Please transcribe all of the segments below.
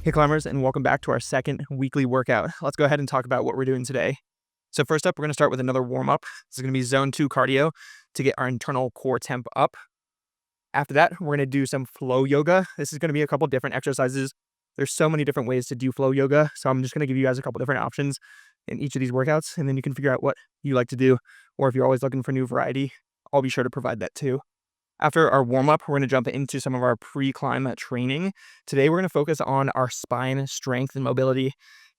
Hey climbers, and welcome back to our second weekly workout. Let's go ahead and talk about what we're doing today. So first up, we're gonna start with another warm-up. This is gonna be zone 2 cardio to get our internal core temp up. After that, we're gonna do some flow yoga. This is gonna be a couple different exercises. There's so many different ways to do flow yoga, so I'm just gonna give you guys a couple different options in each of these workouts, and then you can figure out what you like to do, or if you're always looking for new variety, I'll be sure to provide that too. After our warm-up, we're gonna jump into some of our pre-climb training. Today, we're gonna focus on our spine strength and mobility.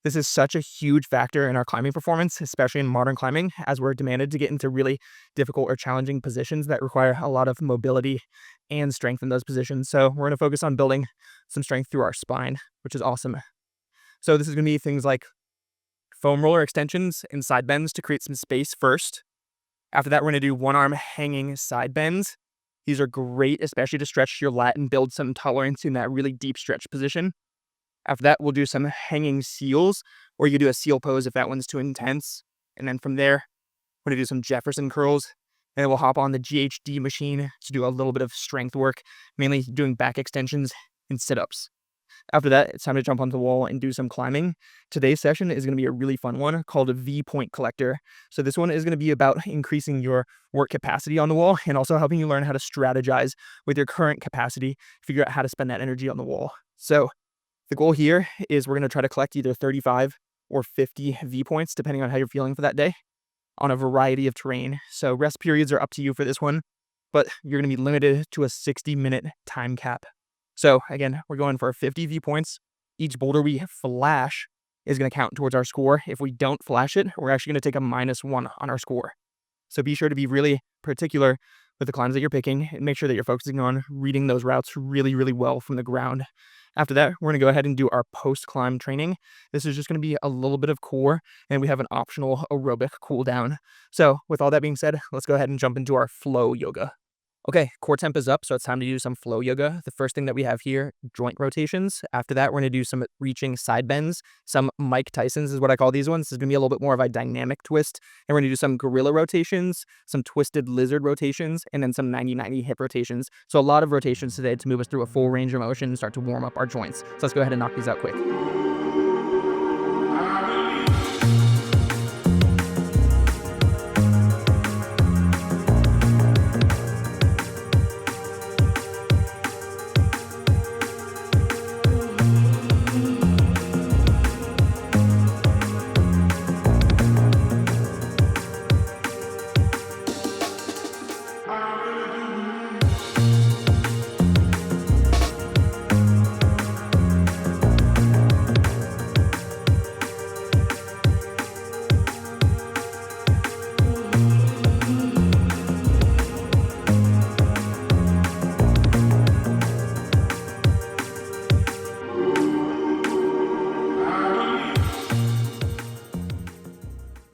This is such a huge factor in our climbing performance, especially in modern climbing, as we're demanded to get into really difficult or challenging positions that require a lot of mobility and strength in those positions. So we're gonna focus on building some strength through our spine, which is awesome. So this is gonna be things like foam roller extensions and side bends to create some space first. After that, we're gonna do one arm hanging side bends. These are great, especially to stretch your lat and build some tolerance in that really deep stretch position. After that, we'll do some hanging seals, or you do a seal pose if that one's too intense. And then from there, we're gonna do some Jefferson curls, and then we'll hop on the GHD machine to do a little bit of strength work, mainly doing back extensions and sit-ups. After that, it's time to jump onto the wall and do some climbing. Today's session is going to be a really fun one called a V-point collector. So this one is going to be about increasing your work capacity on the wall and also helping you learn how to strategize with your current capacity, figure out how to spend that energy on the wall. So the goal here is we're going to try to collect either 35 or 50 V-points, depending on how you're feeling for that day, on a variety of terrain. So rest periods are up to you for this one, but you're going to be limited to a 60-minute time cap. So again, we're going for 50 V-points. Each boulder we flash is going to count towards our score. If we don't flash it, we're actually going to take a -1 on our score. So be sure to be really particular with the climbs that you're picking and make sure that you're focusing on reading those routes really, really well from the ground. After that, we're going to go ahead and do our post-climb training. This is just going to be a little bit of core, and we have an optional aerobic cool down. So with all that being said, let's go ahead and jump into our flow yoga. Okay, core temp is up, so it's time to do some flow yoga. The first thing that we have here, joint rotations. After that, we're gonna do some reaching side bends. Some Mike Tyson's is what I call these ones. This is gonna be a little bit more of a dynamic twist. And we're gonna do some gorilla rotations, some twisted lizard rotations, and then some 90-90 hip rotations. So a lot of rotations today to move us through a full range of motion and start to warm up our joints. So let's go ahead and knock these out quick.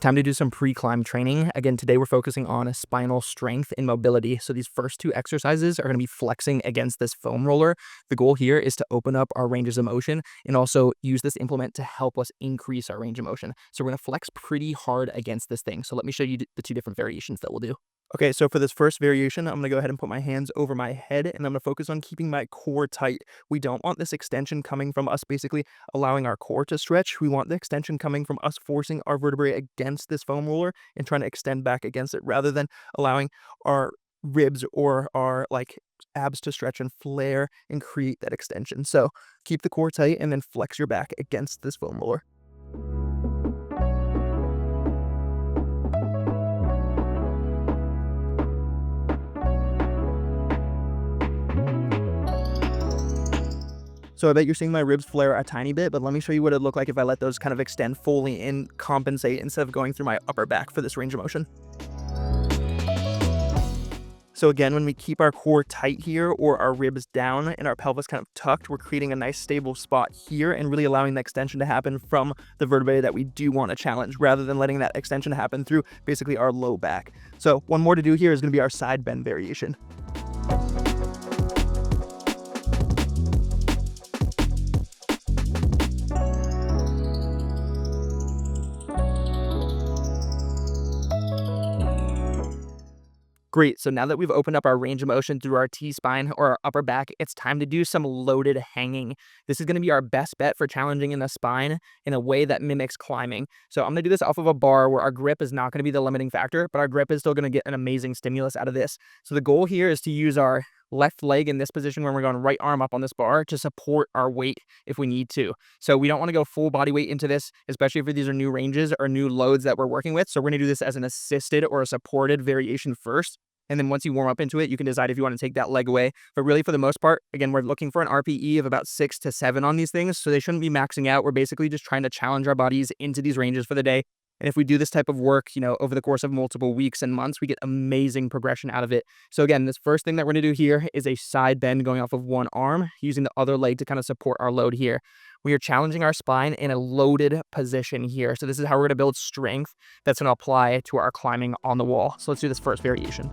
Time to do some pre-climb training. Again, today we're focusing on spinal strength and mobility. So these first two exercises are going to be flexing against this foam roller. The goal here is to open up our ranges of motion and also use this implement to help us increase our range of motion. So we're going to flex pretty hard against this thing. So let me show you the two different variations that we'll do. Okay, so for this first variation, I'm gonna go ahead and put my hands over my head and I'm gonna focus on keeping my core tight. We don't want this extension coming from us basically allowing our core to stretch. We want the extension coming from us forcing our vertebrae against this foam roller and trying to extend back against it rather than allowing our ribs or our abs to stretch and flare and create that extension. So keep the core tight and then flex your back against this foam roller. So I bet you're seeing my ribs flare a tiny bit, but let me show you what it'd look like if I let those kind of extend fully and compensate instead of going through my upper back for this range of motion. So again, when we keep our core tight here or our ribs down and our pelvis kind of tucked, we're creating a nice stable spot here and really allowing the extension to happen from the vertebrae that we do want to challenge rather than letting that extension happen through basically our low back. So one more to do here is going to be our side bend variation. Great. So now that we've opened up our range of motion through our T-spine or our upper back, it's time to do some loaded hanging. This is going to be our best bet for challenging in the spine in a way that mimics climbing. So I'm going to do this off of a bar where our grip is not going to be the limiting factor, but our grip is still going to get an amazing stimulus out of this. So the goal here is to use our left leg in this position when we're going right arm up on this bar to support our weight if we need to. So we don't want to go full body weight into this, especially if these are new ranges or new loads that we're working with. So we're going to do this as an assisted or a supported variation first. And then once you warm up into it, you can decide if you want to take that leg away. But really, for the most part, again, we're looking for an RPE of about 6 to 7 on these things. So they shouldn't be maxing out. We're basically just trying to challenge our bodies into these ranges for the day. And if we do this type of work, over the course of multiple weeks and months, we get amazing progression out of it. So again, this first thing that we're going to do here is a side bend going off of one arm, using the other leg to kind of support our load here. We are challenging our spine in a loaded position here. So this is how we're going to build strength that's going to apply to our climbing on the wall. So let's do this first variation.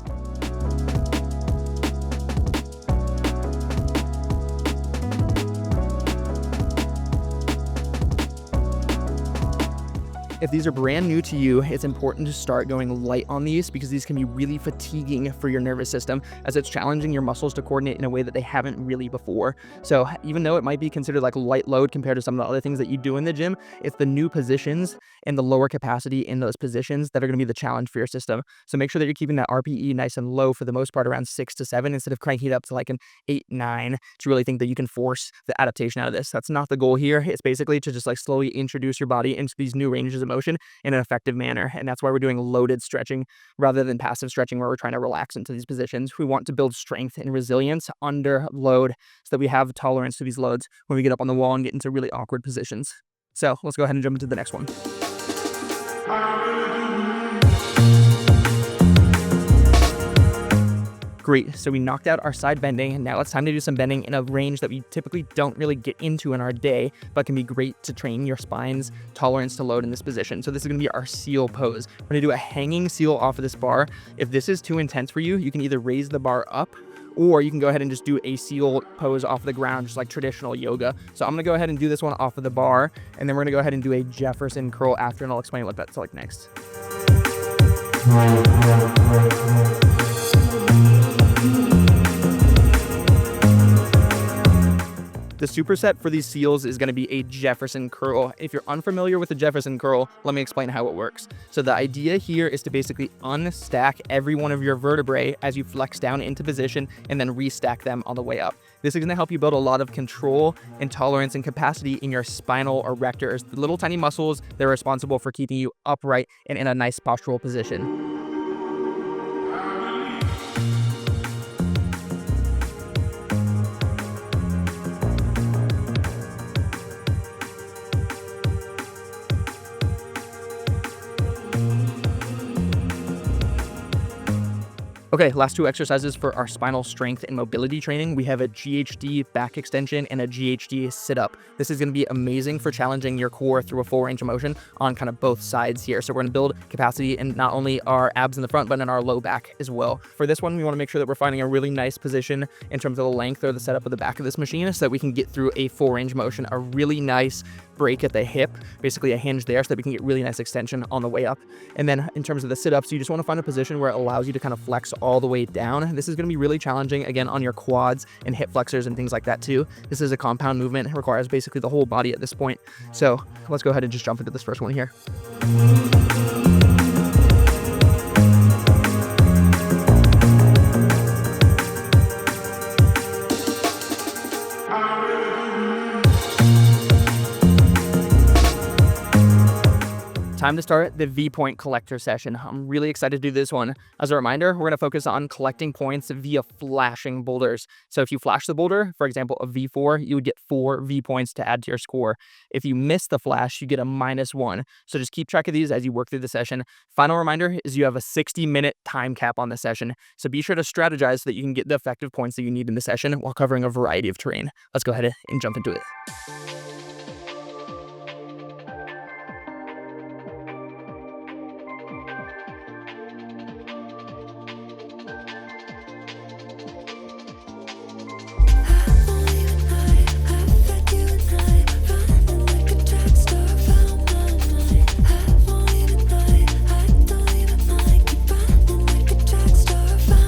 If these are brand new to you, it's important to start going light on these because these can be really fatiguing for your nervous system as it's challenging your muscles to coordinate in a way that they haven't really before. So even though it might be considered like light load compared to some of the other things that you do in the gym, it's the new positions and the lower capacity in those positions that are going to be the challenge for your system. So make sure that you're keeping that RPE nice and low for the most part, around 6 to 7, instead of cranking it up to like an 8, 9 to really think that you can force the adaptation out of this. That's not the goal here. It's basically to just like slowly introduce your body into these new ranges of motion in an effective manner. And that's why we're doing loaded stretching rather than passive stretching where we're trying to relax into these positions. We want to build strength and resilience under load so that we have tolerance to these loads when we get up on the wall and get into really awkward positions. So let's go ahead and jump into the next one. Great, so we knocked out our side bending, and now it's time to do some bending in a range that we typically don't really get into in our day, but can be great to train your spine's tolerance to load in this position. So this is gonna be our seal pose. We're gonna do a hanging seal off of this bar. If this is too intense for you, you can either raise the bar up, or you can go ahead and just do a seal pose off the ground, just like traditional yoga. So I'm gonna go ahead and do this one off of the bar, and then we're gonna go ahead and do a Jefferson curl after, and I'll explain what that's like next. The superset for these seals is going to be a Jefferson curl. If you're unfamiliar with the Jefferson curl, let me explain how it works. So the idea here is to basically unstack every one of your vertebrae as you flex down into position and then restack them on the way up. This is going to help you build a lot of control and tolerance and capacity in your spinal erectors, the little tiny muscles that are responsible for keeping you upright and in a nice postural position. Okay, last two exercises for our spinal strength and mobility training. We have a GHD back extension and a GHD sit-up. This is going to be amazing for challenging your core through a full range of motion on kind of both sides here. So we're going to build capacity in not only our abs in the front, but in our low back as well. For this one, we want to make sure that we're finding a really nice position in terms of the length or the setup of the back of this machine so that we can get through a full range of motion, a really nice break at the hip, basically a hinge there so that we can get really nice extension on the way up. And then in terms of the sit-ups, you just want to find a position where it allows you to kind of flex all the way down. This is going to be really challenging, again, on your quads and hip flexors and things like that too. This is a compound movement. It requires basically the whole body at this point. So let's go ahead and just jump into this first one here. Time to start the V-point collector session. I'm really excited to do this one. As a reminder, we're going to focus on collecting points via flashing boulders. So if you flash the boulder, for example, a V4, you would get 4 V points to add to your score. If you miss the flash, you get a -1. So just keep track of these as you work through the session. Final reminder is you have a 60-minute time cap on the session. So be sure to strategize so that you can get the effective points that you need in the session while covering a variety of terrain. Let's go ahead and jump into it. Don't even mind, keep running like a track star.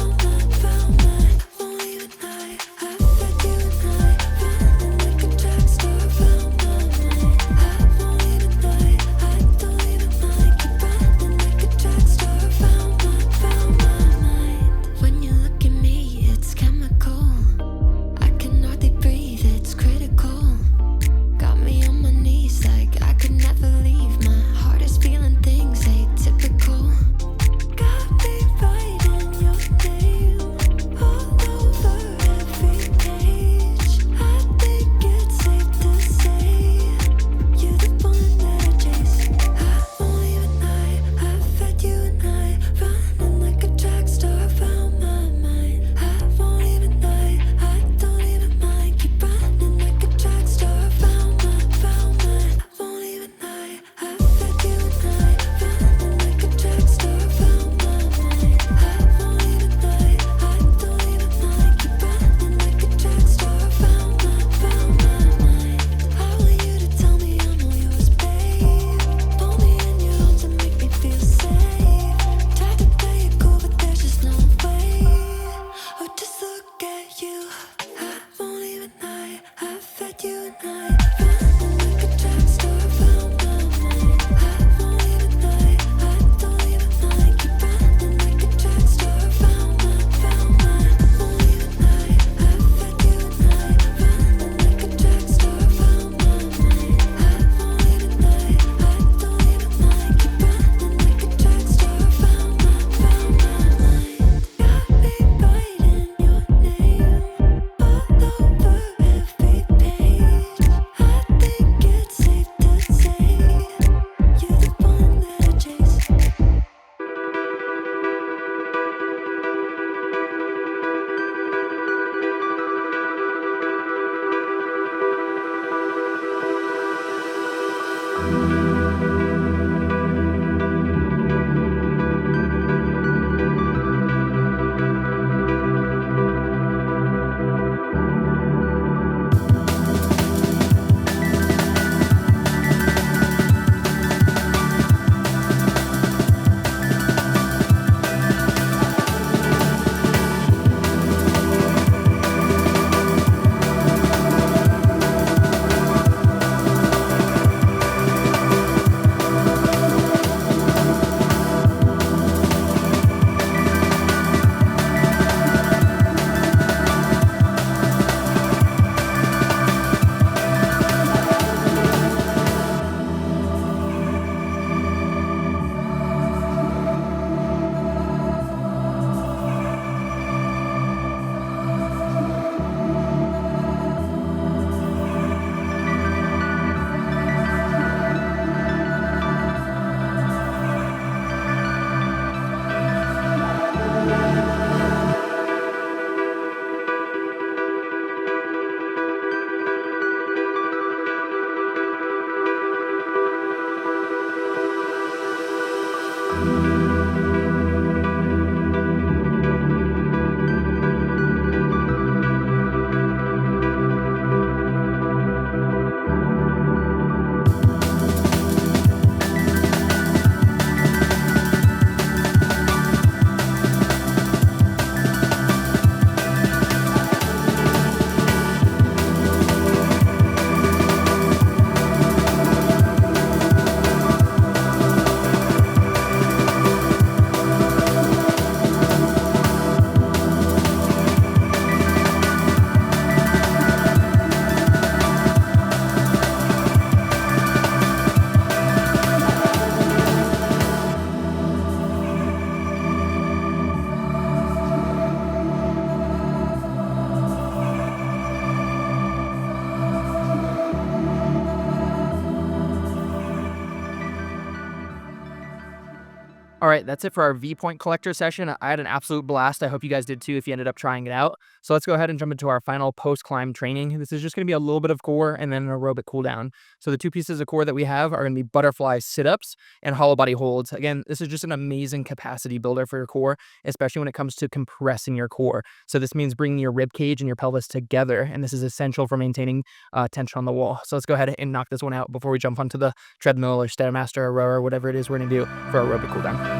All right, that's it for our V-point collector session. I had an absolute blast. I hope you guys did too if you ended up trying it out. So let's go ahead and jump into our final post-climb training. This is just going to be a little bit of core and then an aerobic cool down. So the two pieces of core that we have are going to be butterfly sit-ups and hollow body holds. Again, this is just an amazing capacity builder for your core, especially when it comes to compressing your core. So this means bringing your rib cage and your pelvis together, and this is essential for maintaining tension on the wall. So let's go ahead and knock this one out before we jump onto the treadmill or Stairmaster or rower, whatever it is we're going to do for aerobic cool down.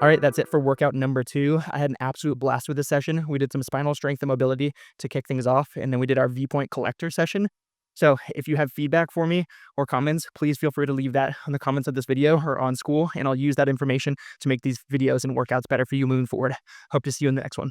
All right, that's it for workout number 2. I had an absolute blast with this session. We did some spinal strength and mobility to kick things off, and then we did our V-point collector session. So if you have feedback for me or comments, please feel free to leave that in the comments of this video or on school, and I'll use that information to make these videos and workouts better for you moving forward. Hope to see you in the next one.